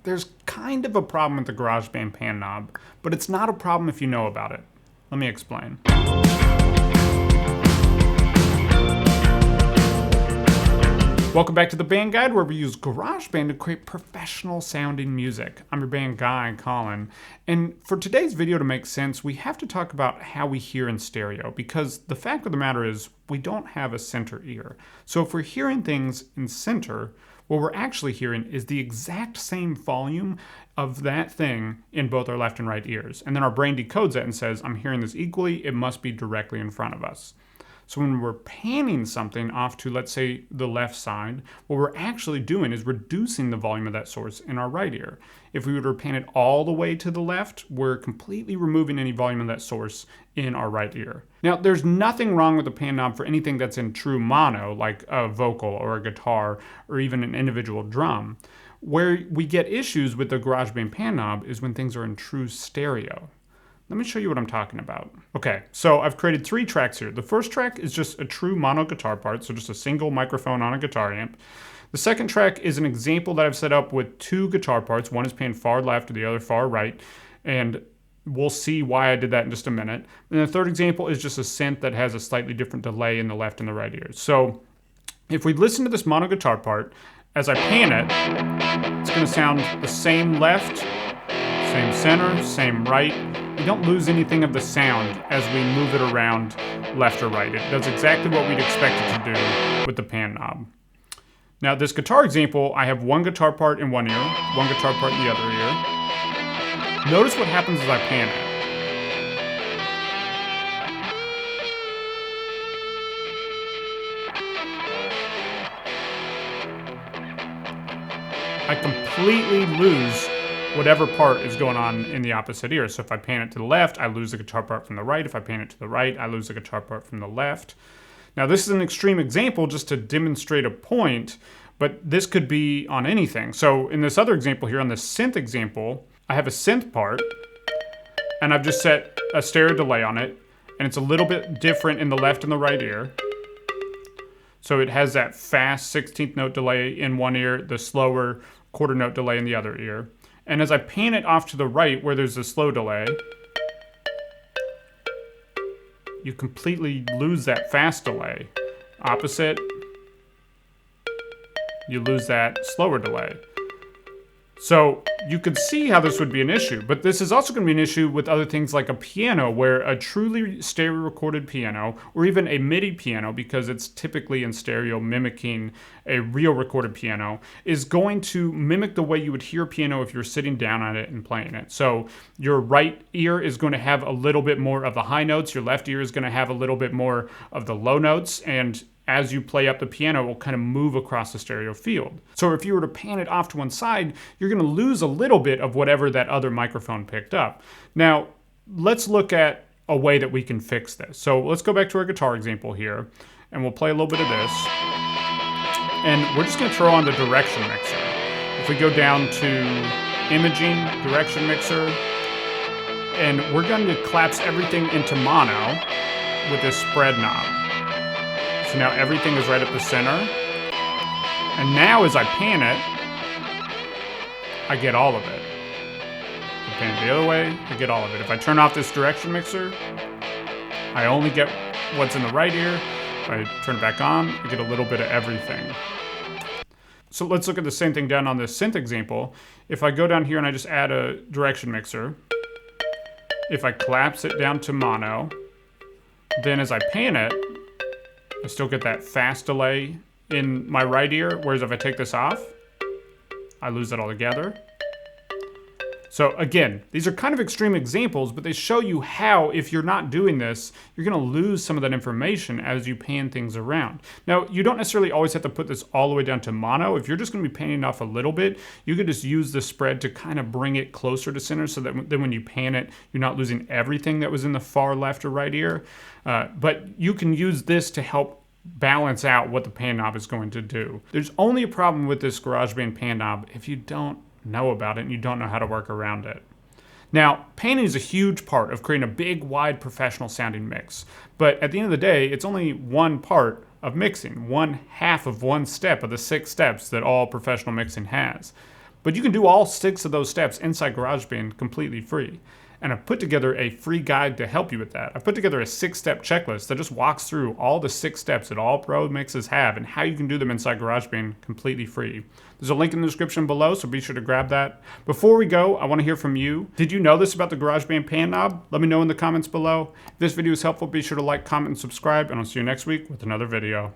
there's kind of a problem with the GarageBand pan knob, but it's not a problem if you know about it. Let me explain. Welcome back to the Band Guide, where we use GarageBand to create professional sounding music. I'm your band guy, Colin. And for today's video to make sense, we have to talk about how we hear in stereo, because the fact of the matter is we don't have a center ear. So if we're hearing things in center, what we're actually hearing is the exact same volume of that thing in both our left and right ears. And then our brain decodes that and says, I'm hearing this equally, it must be directly in front of us. So when we're panning something off to, let's say, the left side, what we're actually doing is reducing the volume of that source in our right ear. If we were to pan it all the way to the left, we're completely removing any volume of that source in our right ear. Now, there's nothing wrong with the pan knob for anything that's in true mono, like a vocal or a guitar or even an individual drum. Where we get issues with the GarageBand pan knob is when things are in true stereo. Let me show you what I'm talking about. Okay, so I've created 3 tracks here. The first track is just a true mono guitar part, so just a single microphone on a guitar amp. The second track is an example that I've set up with 2 guitar parts. One is panned far left and the other far right, and we'll see why I did that in just a minute. And the third example is just a synth that has a slightly different delay in the left and the right ears. So if we listen to this mono guitar part, as I pan it, it's gonna sound the same left, same center, same right. We don't lose anything of the sound as we move it around left or right. It does exactly what we'd expect it to do with the pan knob. Now this guitar example, I have one guitar part in one ear, one guitar part in the other ear. Notice what happens as I pan it. I completely lose whatever part is going on in the opposite ear. So if I pan it to the left, I lose the guitar part from the right. If I pan it to the right, I lose the guitar part from the left. Now this is an extreme example just to demonstrate a point, but this could be on anything. So in this other example here, on the synth example, I have a synth part, and I've just set a stereo delay on it, and it's a little bit different in the left and the right ear. So it has that fast 16th note delay in one ear, the slower quarter note delay in the other ear. And as I pan it off to the right, where there's a slow delay, you completely lose that fast delay. Opposite, you lose that slower delay. So you could see how this would be an issue, but this is also going to be an issue with other things like a piano, where a truly stereo recorded piano, or even a MIDI piano, because it's typically in stereo mimicking a real recorded piano, is going to mimic the way you would hear a piano if you're sitting down on it and playing it. So your right ear is going to have a little bit more of the high notes, your left ear is going to have a little bit more of the low notes, and as you play up the piano, it will kind of move across the stereo field. So if you were to pan it off to one side, you're going to lose a little bit of whatever that other microphone picked up. Now, let's look at a way that we can fix this. So let's go back to our guitar example here, and we'll play a little bit of this. And we're just going to throw on the direction mixer. If we go down to imaging, direction mixer, and we're going to collapse everything into mono with this spread knob. So now everything is right at the center. And now as I pan it, I get all of it. If I pan it the other way, I get all of it. If I turn off this direction mixer, I only get what's in the right ear. If I turn it back on, I get a little bit of everything. So let's look at the same thing down on this synth example. If I go down here and I just add a direction mixer, if I collapse it down to mono, then as I pan it, I still get that fast delay in my right ear, whereas if I take this off, I lose it altogether. So again, these are kind of extreme examples, but they show you how, if you're not doing this, you're gonna lose some of that information as you pan things around. Now, you don't necessarily always have to put this all the way down to mono. If you're just gonna be panning off a little bit, you could just use the spread to kind of bring it closer to center so that then when you pan it, you're not losing everything that was in the far left or right ear. But you can use this to help balance out what the pan knob is going to do. There's only a problem with this GarageBand pan knob if you don't know about it and you don't know how to work around it. Now, panning is a huge part of creating a big, wide, professional sounding mix. But at the end of the day, it's only one part of mixing, one half of one step of the 6 steps that all professional mixing has. But you can do all 6 of those steps inside GarageBand completely free. And I've put together a free guide to help you with that. I've put together a 6-step checklist that just walks through all the 6 steps that all pro mixes have and how you can do them inside GarageBand completely free. There's a link in the description below, so be sure to grab that. Before we go, I want to hear from you. Did you know this about the GarageBand pan knob? Let me know in the comments below. If this video is helpful, be sure to like, comment, and subscribe, and I'll see you next week with another video.